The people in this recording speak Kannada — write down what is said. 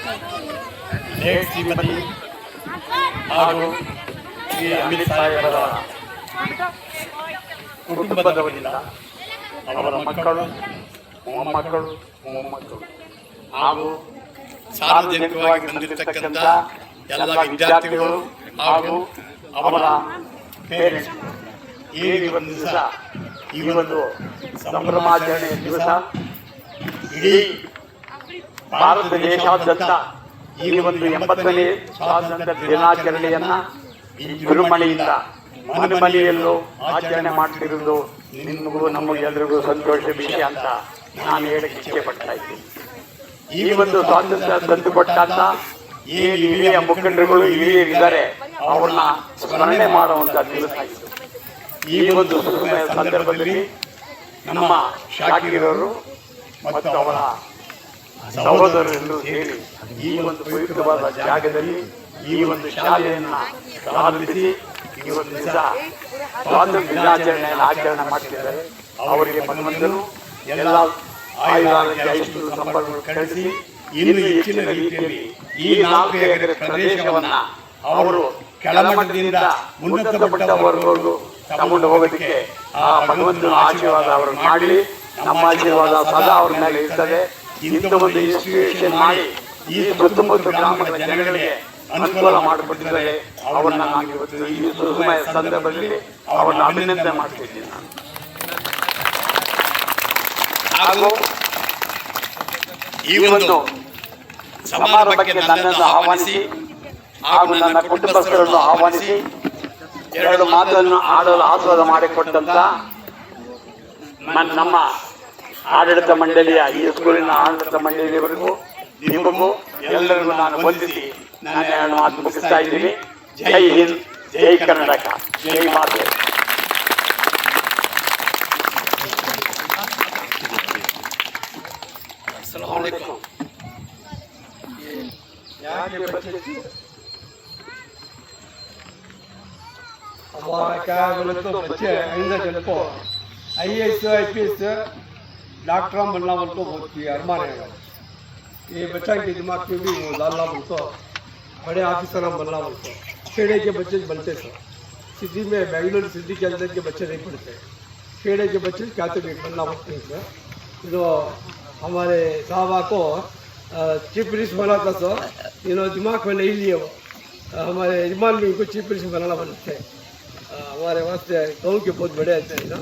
ಶ್ರೀಮತಿ ಹಾಗೂ ಶ್ರೀ ಅಮಿತ್ ಸಾಹೇಬರ ಕುಟುಂಬದವರಿಂದ ಅವರ ಮಕ್ಕಳು, ಮೊಮ್ಮಕ್ಕಳು, ಮೊಮ್ಮಕ್ಕಳು ಹಾಗೂ ಸಾರ್ವಜನಿಕವಾಗಿ ಬಂದಿರತಕ್ಕಂಥ ಎಲ್ಲ ವಿದ್ಯಾರ್ಥಿಗಳು ಹಾಗೂ ಅವರ ಪೇರೆಂಟ್ಸ್ ಈ ಒಂದು ದಿವಸ, ಈ ಒಂದು ಸಂಭ್ರಮಾಚರಣೆಯ ದಿವಸ ಇಡೀ ಭಾರತ ದೇಶಾದ್ಯಂತ ಈ ಒಂದು 80ನೇ ಸ್ವಾತಂತ್ರ್ಯ ದಿನಾಚರಣೆಯನ್ನು ವಿಜೃಂಭಣೆಯಿಂದ ಮನೆ ಮನೆಯಲ್ಲೂ ಆಚರಣೆ ಮಾಡ್ತಿರೋದು ನಿಮಗೂ ನಮಗೆಲ್ಲರಿಗೂ ಸಂತೋಷ ವಿಷಯ ಅಂತ ನಾನು ಹೇಳಕ್ಕೆ ಇಚ್ಛೆ ಪಡ್ತಾ ಇದ್ದೀನಿ. ಈ ಒಂದು ಸ್ವಾತಂತ್ರ್ಯ ತಂದುಕೊಟ್ಟಂತ ಏನು ಹಿರಿಯ ಮುಖಂಡರುಗಳು ಹಿರಿಯರಿದ್ದಾರೆ ಅವ್ರನ್ನ ಸ್ಮರಣೆ ಮಾಡುವಂಥ ದಿವಸ ಇದು. ಈ ಒಂದು ಸಂದರ್ಭದಲ್ಲಿ ನಮ್ಮ ಶಾಕಿರವರು ಮತ್ತು ಅವರ ಸಹೋದರರೆಲ್ಲರೂ ಸೇರಿ ಈ ಒಂದು ಪವಿತ್ರವಾದ ಜಾಗದಲ್ಲಿ ಈ ಒಂದು ಶಾಲೆಯನ್ನು ಪ್ರಾರಂಭಿಸಿ ಈ ಒಂದು ದಿವಸ ಸ್ವಾತಂತ್ರ್ಯ ದಿನಾಚರಣೆಯನ್ನು ಆಚರಣೆ ಮಾಡ್ತಿದ್ದಾರೆ. ಅವರಿಗೆ ಭಗವಂತನು ಎಲ್ಲ ಆಯುರಾರೋಗ್ಯ ಐಶ್ವರ್ಯ ಸಂಪರ್ಕಗಳು ಕಳಿಸಿ ಇನ್ನೂ ಹೆಚ್ಚಿನ ರೀತಿಯಲ್ಲಿ ಈ 4 ಎಕರೆ ಪ್ರದೇಶವನ್ನು ಅವರು ಕೆಳಮಟ್ಟದಿಂದ ಉನ್ನತ ಮಟ್ಟದವರೆಗೂ ತಗೊಂಡು ಹೋಗೋದಕ್ಕೆ ಆ ಭಗವಂತನ ಆಶೀರ್ವಾದ ಅವರು ಮಾಡಲಿ. ನಮ್ಮ ಆಶೀರ್ವಾದ ಸದಾ ಅವ್ರ ಮೇಲೆ ಇರ್ತದೆ. ಇಂಥ ಒಂದು ಇನ್ಸ್ಟಿಟ್ಯೂಷನ್ ಮಾಡಿ ಈ ಸುತ್ತಮುತ್ತ ಗ್ರಾಮಗಳ ಜನಗಳಿಗೆ ಅನುಕೂಲ ಮಾಡಿಕೊಟ್ಟಿದ್ದಾರೆ. ಅವರನ್ನ ನಾನು ಇವತ್ತು ಈ ಸುಮಯ ಸಂದರ್ಭದಲ್ಲಿ ಅವರನ್ನ ಅಭಿನಂದನೆ ಮಾಡ್ತಿದ್ದೀನಿ. ನಾನು ಹಾಗೂ ಈ ಒಂದು ಸಮಾರಂಭಕ್ಕೆ ನನ್ನನ್ನು ಆಹ್ವಾನಿಸಿ ಹಾಗೂ ನನ್ನ ಕುಟುಂಬಸ್ಥರನ್ನು ಆಹ್ವಾನಿಸಿ 2 ಮಾತನ್ನು ಆಡಲು ಆಸ್ವಾದ ಮಾಡಿಕೊಟ್ಟಂತ ನಮ್ಮ ಆಡಳಿತ ಮಂಡಳಿಯ ಈ ಸ್ಕೂಲಿನ ಆಡಳಿತ ಮಂಡಳಿಯವರೆಗೂ ನಿಮಗೂ ಎಲ್ಲರಿಗೂ ನಾನು ವಂದಿಸಿ ನನ್ನ ಮಾತು ಮುಗಿಸ್ತಾ ಇದ್ದೀನಿ. ಜೈ ಹಿಂದ್, ಜೈ ಕರ್ನಾಟಕ, ಜೈ ಮಾತೆ. हमारा क्या बोले तो बच्चे आइंदा जन को IAS IPS डॉक्टर बनना बोल तो बहुत ही अरमान है. ये बच्चा के दिमाग में भी वो डालना बोल तो बड़े ऑफिसर बनना बोल तो खेड़े के बच्चे बनते सर. सिटी में बेंगलुरु सिटी के अंदर के बच्चे नहीं पढ़ते. खेड़े के बच्चे क्या तो बनना बोलते हैं सर. तो हमारे साहबा को चीफ मिनिस्टर बना था सर. दिमाग में नहीं लिए वो हमारे इरमान भी उनको चीफ मिनिस्टर बनाना बनते हैं. हमारे वास्ते गाँव के बहुत बड़े अच्छे हैं ना.